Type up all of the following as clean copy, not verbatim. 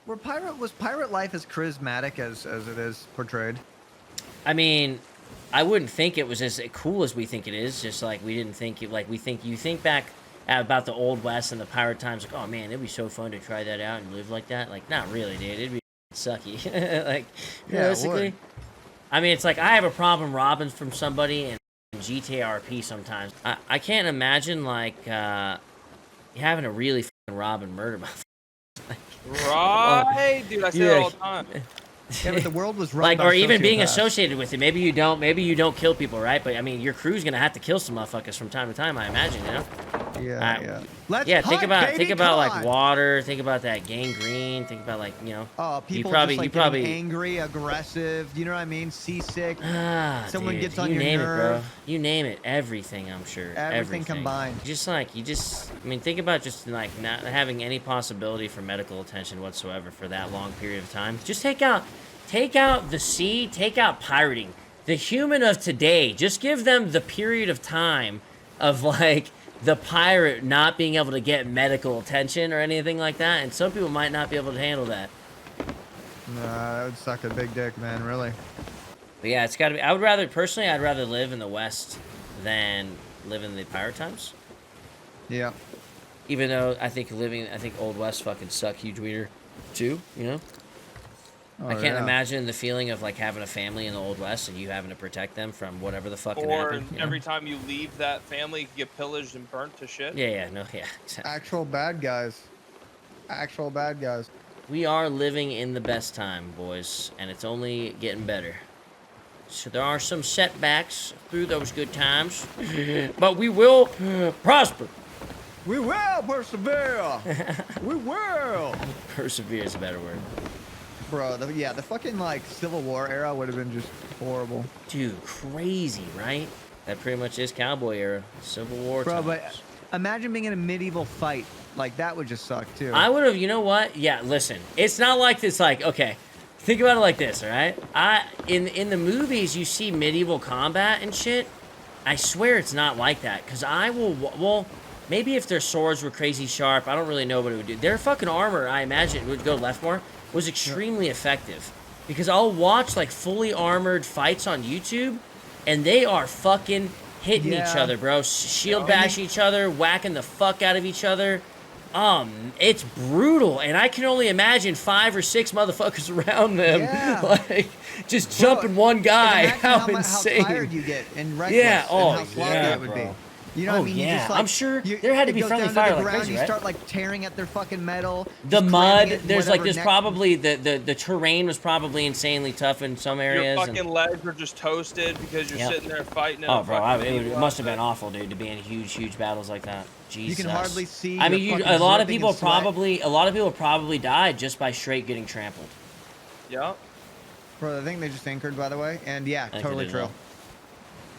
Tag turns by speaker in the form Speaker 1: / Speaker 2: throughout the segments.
Speaker 1: Was pirate life as charismatic as it is portrayed?
Speaker 2: I mean, I wouldn't think it was as cool as we think it is. Just like we didn't think it. Like you think back about the old west and the pirate times. Like, oh man, it'd be so fun to try that out and live like that. Like, not really, dude. It'd be sucky. Like, realistically. I mean, it's like I have a problem robbing from somebody in GTA RP sometimes. I can't imagine like having to really fucking rob and murder my.
Speaker 3: Right, dude. I say that all the time.
Speaker 1: Yeah, but the world was run
Speaker 2: like,
Speaker 1: by
Speaker 2: or even being
Speaker 1: sociopaths.
Speaker 2: associated with it. Maybe you don't kill people, right? But I mean, your crew's gonna have to kill some motherfuckers from time to time, I imagine, you know?
Speaker 1: Yeah.
Speaker 2: Think about like water. Think about that gangrene. Think about like, you know.
Speaker 1: Oh, people
Speaker 2: you probably
Speaker 1: angry, aggressive. You know what I mean? Seasick. Someone
Speaker 2: dude,
Speaker 1: gets on your
Speaker 2: name
Speaker 1: nerve.
Speaker 2: it, bro. You name it. Everything, I'm sure.
Speaker 1: Everything combined.
Speaker 2: I mean, think about just like not having any possibility for medical attention whatsoever for that long period of time. Just take out the sea. Take out pirating. The human of today. Just give them the period of time of like the pirate not being able to get medical attention or anything like that, and some people might not be able to handle that.
Speaker 1: Nah, that would suck a big dick, man, really.
Speaker 2: But yeah, it's gotta be. I'd rather live in the West than live in the pirate times.
Speaker 1: Yeah.
Speaker 2: Even though I think Old West fucking suck huge wiener too, you know?
Speaker 1: Oh,
Speaker 2: I can't imagine the feeling of like having a family in the Old West and you having to protect them from whatever the fuck can happen.
Speaker 3: Or every time you leave that family, you get pillaged and burnt to shit.
Speaker 2: Yeah, exactly.
Speaker 1: Actual bad guys.
Speaker 2: We are living in the best time, boys, and it's only getting better. So there are some setbacks through those good times, but we will prosper.
Speaker 1: We will persevere. We will.
Speaker 2: Persevere is a better word.
Speaker 1: Bro, the fucking like Civil War era would have been just horrible.
Speaker 2: Dude, crazy, right? That pretty much is cowboy era, Civil War.
Speaker 1: Bro,
Speaker 2: times.
Speaker 1: but imagine being in a medieval fight. Like that would just suck too.
Speaker 2: I would have, you know what? Yeah, listen, it's not like this. Like, okay, think about it like this, all right? In the movies, you see medieval combat and shit. I swear it's not like that, cause well, maybe if their swords were crazy sharp, I don't really know what it would do. Their fucking armor, I imagine, would go left more. Was extremely effective, because I'll watch like fully armored fights on YouTube, and they are fucking hitting each other, bro. Shield bashing each other, whacking the fuck out of each other. It's brutal, and I can only imagine 5 or 6 motherfuckers around them, like just jumping one guy. How insane!
Speaker 1: How tired you get and reckless, and how sloppy it would be. You know what I mean?
Speaker 2: Yeah,
Speaker 1: you just, like,
Speaker 2: I'm sure there had to be friendly fire like crazy,
Speaker 1: you
Speaker 2: right?
Speaker 1: start like tearing at their fucking metal.
Speaker 2: The mud, there's probably the terrain was probably insanely tough in some areas.
Speaker 3: Your fucking legs are just toasted because you're sitting there fighting.
Speaker 2: Oh, bro, it must have been awful, dude, to be in huge battles like that. Jesus.
Speaker 1: You can hardly see.
Speaker 2: I mean, a lot of people probably died just by straight getting trampled.
Speaker 3: Yeah.
Speaker 1: Bro, I think they just anchored, by the way, and yeah, totally true.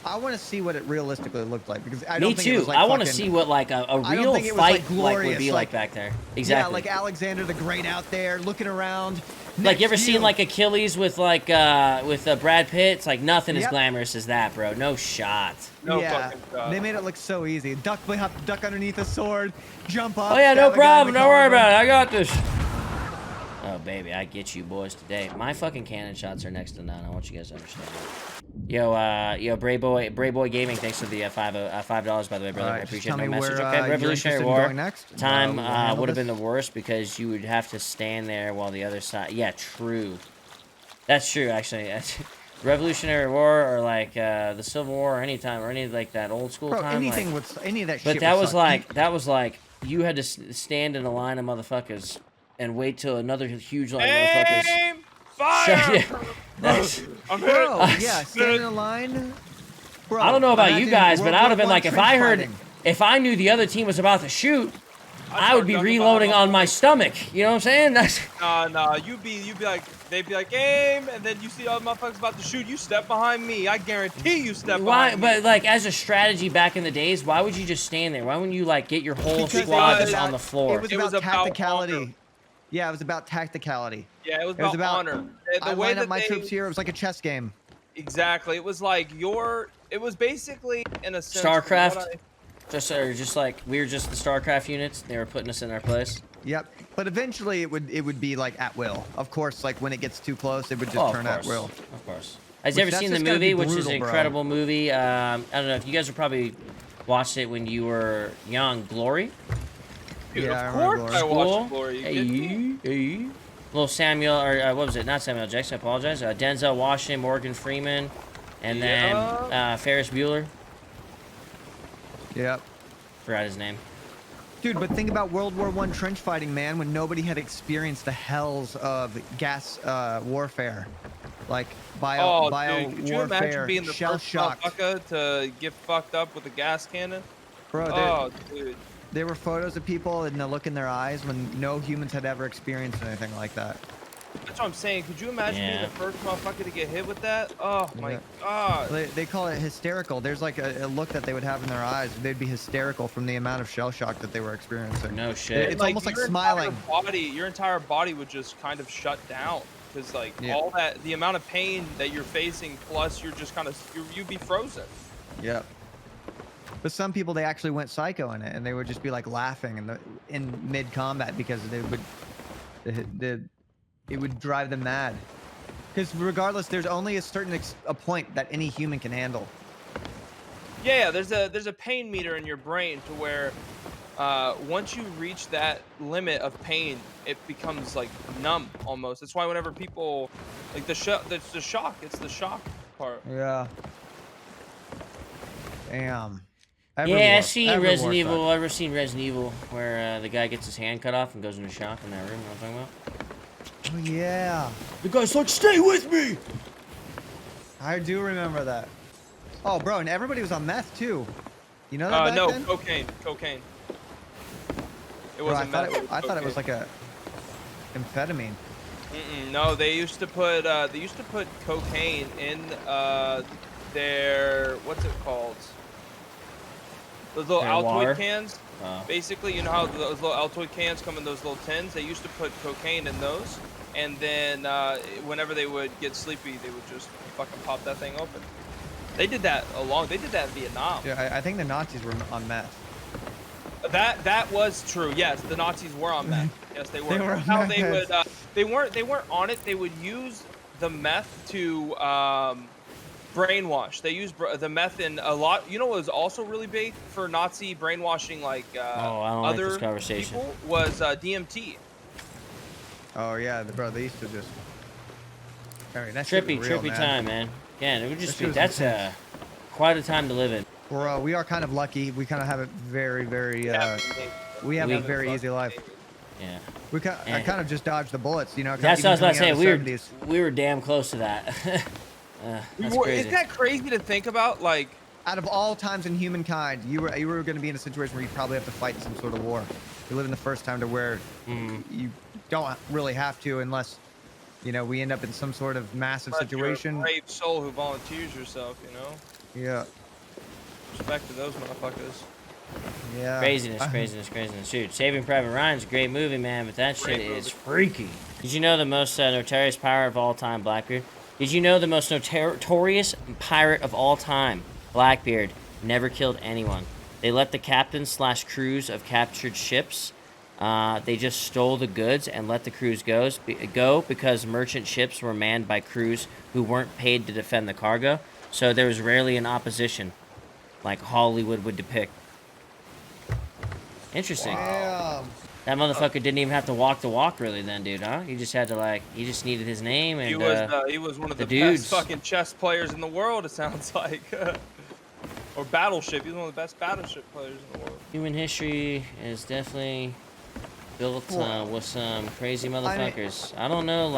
Speaker 1: I want to see what it realistically looked like, because I don't think it was like
Speaker 2: I want to see what like a real fight would be like back there. Exactly.
Speaker 1: Yeah, like Alexander the Great out there looking around.
Speaker 2: Like, you ever seen like Achilles with like Brad Pitt? It's like nothing as glamorous as that, bro. No shot.
Speaker 3: No fucking shot.
Speaker 1: They made it look so easy. Duck underneath a sword, jump up.
Speaker 2: Oh yeah, no problem. Don't worry about it. I got this. Oh baby, I get you boys today. My fucking cannon shots are next to none. I want you guys to understand. Yo, Bray Boy Gaming, thanks for the $5 by the way, brother. I appreciate no message. Okay, Revolutionary War time would have been the worst, because you would have to stand there while the other side. Yeah, true. That's true, actually. Revolutionary War or like the Civil War or any time or any like that old school time.
Speaker 1: Anything
Speaker 2: like,
Speaker 1: with any of that shit.
Speaker 2: But that was like you had to stand in a line of motherfuckers and wait till another huge line of motherfuckers.
Speaker 3: Fire!
Speaker 1: I'm bro, yeah, stand in a line. Bro,
Speaker 2: I don't know about you guys, but I would have been like, if I knew the other team was about to shoot, I would be reloading on my stomach. You know what I'm saying? That's
Speaker 3: Nah, you'd be like, they'd be like, aim, and then you see all the motherfuckers about to shoot, you step behind me. I guarantee you step behind me.
Speaker 2: But like as a strategy back in the days, why would you just stand there? Why wouldn't you like get your whole squad just on the floor?
Speaker 1: It was about tacticality. Yeah, it was about tacticality.
Speaker 3: Yeah, it was about honor.
Speaker 1: The way that my troops here, it was like a chess game.
Speaker 3: Exactly. It was like it was basically in a sense
Speaker 2: StarCraft. Just like we were just the StarCraft units. They were putting us in our place.
Speaker 1: Yep. But eventually it would be like at will. Of course, like when it gets too close, it would just turn at will.
Speaker 2: Of course. Has you ever seen the movie, which is an incredible movie? I don't know if you guys have probably watched it when you were young. Glory.
Speaker 3: Dude,
Speaker 1: Yeah,
Speaker 3: of course I watched Glory.
Speaker 2: Hey. Little Samuel, or what was it? Not Samuel Jackson. I apologize. Denzel Washington, Morgan Freeman, and then Ferris Bueller.
Speaker 1: Yep.
Speaker 2: Forgot his name.
Speaker 1: Dude, but think about World War I trench fighting, man, when nobody had experienced the hells of gas warfare. Like bio
Speaker 3: dude, could you imagine being the
Speaker 1: shell
Speaker 3: first
Speaker 1: shock
Speaker 3: to get fucked up with a gas cannon?
Speaker 1: Bro,
Speaker 3: dude.
Speaker 1: There were photos of people and the look in their eyes when no humans had ever experienced anything like that.
Speaker 3: That's what I'm saying. Could you imagine being the first motherfucker to get hit with that? Oh my god.
Speaker 1: They call it hysterical. There's like a look that they would have in their eyes. They'd be hysterical from the amount of shell shock that they were experiencing.
Speaker 2: No shit.
Speaker 1: It's almost like smiling.
Speaker 3: Your entire body would just kind of shut down. Because all that, the amount of pain that you're facing, plus you're just kind of, you'd be frozen.
Speaker 1: Yep. But some people, they actually went psycho in it, and they would just be like laughing in mid combat because it would drive them mad. Because regardless, there's only a certain a point that any human can handle.
Speaker 3: Yeah, there's a pain meter in your brain to where once you reach that limit of pain, it becomes like numb almost. That's why whenever people like it's the shock part.
Speaker 1: Yeah. Damn.
Speaker 2: I've seen Resident Evil. Ever seen Resident Evil where the guy gets his hand cut off and goes into shock in that room? You know what I'm talking
Speaker 1: about? Oh yeah.
Speaker 2: The guy's like, "Stay with me."
Speaker 1: I do remember that. Oh, bro, and everybody was on meth too. You know that?
Speaker 3: No,
Speaker 1: then?
Speaker 3: cocaine. It
Speaker 1: Bro,
Speaker 3: wasn't meth.
Speaker 1: I thought it was like a amphetamine.
Speaker 3: No, they used to put cocaine in their, what's it called? Those little Altoid cans. Basically, you know how those little Altoid cans come in those little tins? They used to put cocaine in those, and then whenever they would get sleepy, they would just fucking pop that thing open. They did that They did that in Vietnam.
Speaker 1: Yeah, I think the Nazis were on meth.
Speaker 3: That was true. Yes, the Nazis were on meth. Yes, they were. They weren't on it. They would use the meth to brainwash. They used the meth in a lot. You know what was also really big for Nazi brainwashing, like other people, was DMT.
Speaker 1: Oh yeah, bro, they used to just. I mean,
Speaker 2: trippy time, man. Yeah, it would just be. That's quite a time to live in.
Speaker 1: We are kind of lucky. We kind of have it very, very. We have a very easy life.
Speaker 2: Yeah.
Speaker 1: I kind of just dodged the bullets, you know.
Speaker 2: That's what I was about to say. We were damn close to that. That's crazy.
Speaker 3: Isn't that crazy to think about? Like,
Speaker 1: out of all times in humankind, you were going to be in a situation where you probably have to fight some sort of war. You live in the first time to where you don't really have to, unless, you know, we end up in some sort of massive situation.
Speaker 3: You're a brave soul who volunteers yourself, you know.
Speaker 1: Yeah.
Speaker 3: Respect to those motherfuckers.
Speaker 1: Yeah.
Speaker 2: Craziness. Dude, Saving Private Ryan's a great movie, man, but that shit is freaky. Did you know the most notorious pirate of all time, Blackbeard? Did you know the most notorious pirate of all time, Blackbeard, never killed anyone? They let the captains / crews of captured ships, they just stole the goods and let the crews go because merchant ships were manned by crews who weren't paid to defend the cargo, so there was rarely an opposition, like Hollywood would depict. Interesting.
Speaker 1: Wow.
Speaker 2: That motherfucker didn't even have to walk the walk, really, then, dude, huh? He just had to, he just needed his name and,
Speaker 3: he was one of the best fucking chess players in the world, it sounds like. Or battleship. He was one of the best battleship players in the world.
Speaker 2: Human history is definitely built with some crazy motherfuckers. I don't know,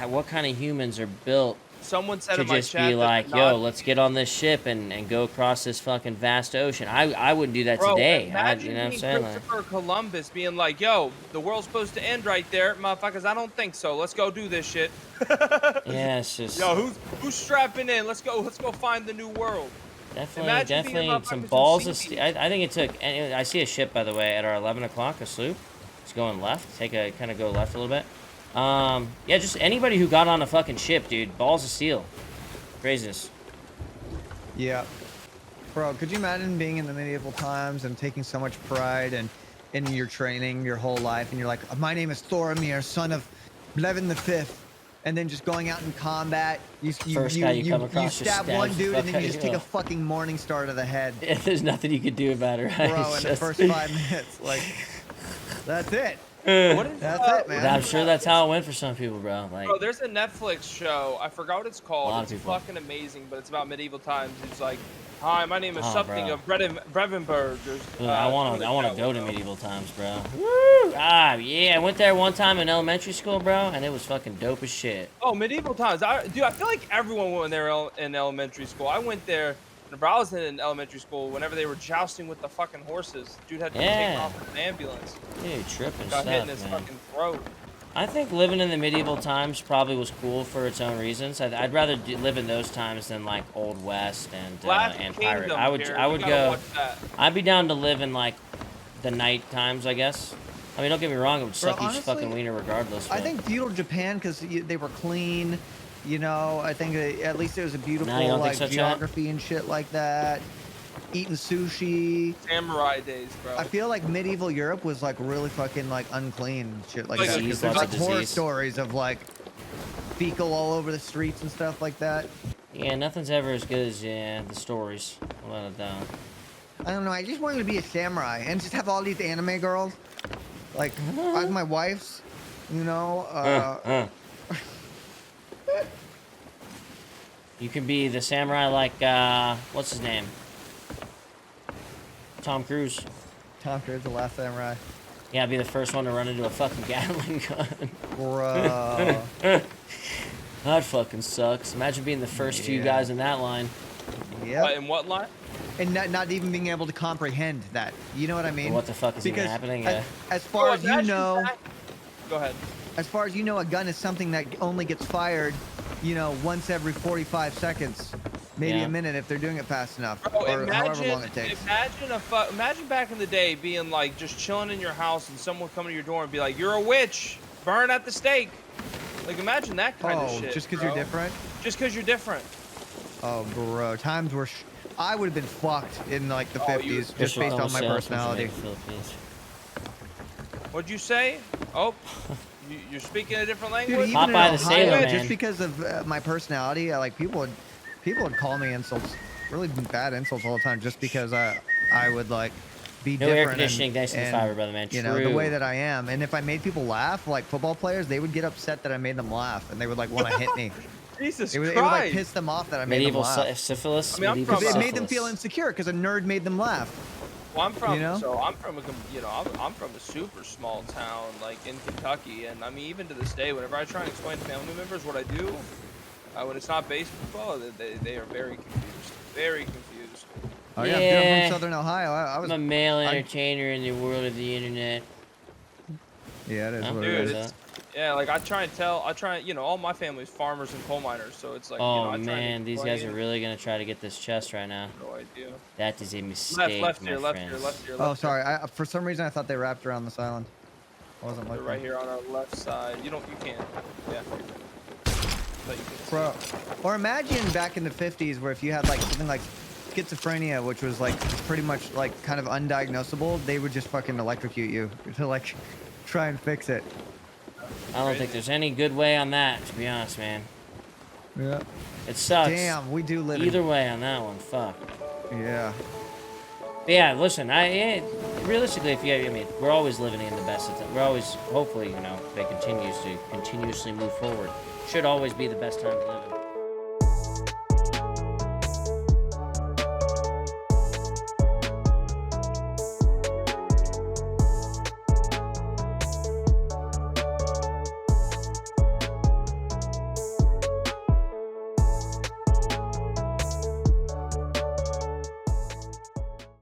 Speaker 2: what kind of humans are built
Speaker 3: someone said
Speaker 2: to just be like, yo, let's get on this ship and go across this fucking vast ocean. I wouldn't do that today.
Speaker 3: Imagine
Speaker 2: you know
Speaker 3: being Christopher Columbus being like, yo, the world's supposed to end right there. Motherfuckers, I don't think so. Let's go do this shit.
Speaker 2: Yeah, it's just...
Speaker 3: Yo, who's strapping in? Let's go find the new world.
Speaker 2: Definitely some balls of steel. I think it took... I see a ship, by the way, at our 11 o'clock, a sloop. It's going left. Kind of go left a little bit. Yeah, just anybody who got on a fucking ship, dude. Balls of steel. Craziness.
Speaker 1: Yeah. Bro, could you imagine being in the medieval times and taking so much pride and in your training your whole life, and you're like, my name is Thoramir, son of Levin the Fifth, and then just going out in combat, you stab one dude, and then you just take a fucking morning star to the head.
Speaker 2: Yeah, there's nothing you could do about it, right?
Speaker 1: Bro, in the first 5 minutes, like, that's it. That's it, man.
Speaker 2: I'm sure that's how it went for some people, bro. Like,
Speaker 3: bro, there's a Netflix show. I forgot what it's called. It's
Speaker 2: people.
Speaker 3: fucking amazing, but it's about medieval times. It's like, hi, my name is something of Brevenberg.
Speaker 2: I want to go to medieval times, bro. Woo! Ah, yeah. I went there one time in elementary school, bro, and it was fucking dope as shit.
Speaker 3: Oh, medieval times. Dude, I feel like everyone went there in elementary school. I went there. Whenever I was in elementary school, whenever they were jousting with the fucking horses, dude had to be taken off in an ambulance.
Speaker 2: Dude, tripping
Speaker 3: Got
Speaker 2: stuff,
Speaker 3: hit in his
Speaker 2: man.
Speaker 3: fucking throat.
Speaker 2: I think living in the medieval times probably was cool for its own reasons. I'd rather live in those times than like Old West and pirate. I would go. I'd be down to live in like the night times, I guess. I mean, don't get me wrong, it would suck each fucking wiener regardless.
Speaker 1: I think feudal Japan, because they were clean. You know, I think at least it was a beautiful like geography and shit like that. Eating sushi.
Speaker 3: Samurai days, bro.
Speaker 1: I feel like medieval Europe was like really fucking like unclean and shit like that.
Speaker 2: There's
Speaker 1: like horror stories of like fecal all over the streets and stuff like that.
Speaker 2: Yeah, nothing's ever as good as the stories. Without a doubt.
Speaker 1: I don't know. I just wanted to be a samurai and just have all these anime girls, like as my wives. You know.
Speaker 2: You can be the samurai like, what's his name? Tom Cruise.
Speaker 1: Tom Cruise, the last samurai.
Speaker 2: Yeah, be the first one to run into a fucking Gatling gun.
Speaker 1: Bro.
Speaker 2: That fucking sucks. Imagine being the first few guys in that line.
Speaker 1: Yeah.
Speaker 3: In what line?
Speaker 1: And not even being able to comprehend that. You know what I mean?
Speaker 2: What the fuck is even happening?
Speaker 1: As far as you know...
Speaker 3: Go ahead.
Speaker 1: As far as you know, a gun is something that only gets fired, you know, once every 45 seconds. Maybe a minute if they're doing it fast enough.
Speaker 3: Bro,
Speaker 1: or however long it takes.
Speaker 3: Imagine back in the day being like just chilling in your house and someone come to your door and be like, "You're a witch, burn at the stake." Like imagine that kind of shit.
Speaker 1: Just because you're different?
Speaker 3: Just because you're different.
Speaker 1: Oh, bro. Times were... I would have been fucked in like the 50s just based on my personality.
Speaker 3: What'd you say? Oh, you're speaking a different language?
Speaker 1: Dude, even in Ohio, just because of my personality, like people would call me insults, really bad insults all the time, just because I would like be different.
Speaker 2: Air conditioning, thanks to the fiber, brother, man.
Speaker 1: You know, the way that I am, and if I made people laugh, like football players, they would get upset that I made them laugh, and they would like want to hit me.
Speaker 3: Jesus
Speaker 1: Christ! It would like piss them off that I made them laugh.
Speaker 2: Syphilis.
Speaker 3: I mean,
Speaker 1: it made them feel insecure because a nerd made them laugh.
Speaker 3: Well, I'm from I'm from a super small town like in Kentucky, and I mean even to this day, whenever I try and explain to family members what I do, when it's not baseball, they are very confused, very confused.
Speaker 1: Oh yeah, I'm from Southern Ohio.
Speaker 2: I'm a male entertainer in the world of the internet.
Speaker 1: Yeah, it is what it is.
Speaker 3: Yeah, like I try, you know, all my family's farmers and coal miners, so it's like,
Speaker 2: oh, you know, man, these guys are really gonna try to get this chest right now.
Speaker 3: No idea.
Speaker 2: That is a mistake,
Speaker 3: left
Speaker 2: my
Speaker 3: here,
Speaker 2: friends.
Speaker 3: left here.
Speaker 1: Oh, sorry. For some reason I thought they wrapped around this island. I wasn't like
Speaker 3: right here on our left side. You can't. Yeah.
Speaker 1: Bro, or imagine back in the 50s where if you had like something like schizophrenia, which was like pretty much like kind of undiagnosable, they would just fucking electrocute you to like try and fix it.
Speaker 2: I don't think there's any good way on that, to be honest, man.
Speaker 1: Yeah.
Speaker 2: It sucks.
Speaker 1: Damn, we do live
Speaker 2: either way on that one. Fuck.
Speaker 1: Yeah.
Speaker 2: But yeah, listen, realistically, I mean, we're always living in the best of times. We're always, hopefully, you know, they continuously move forward. Should always be the best time to live in.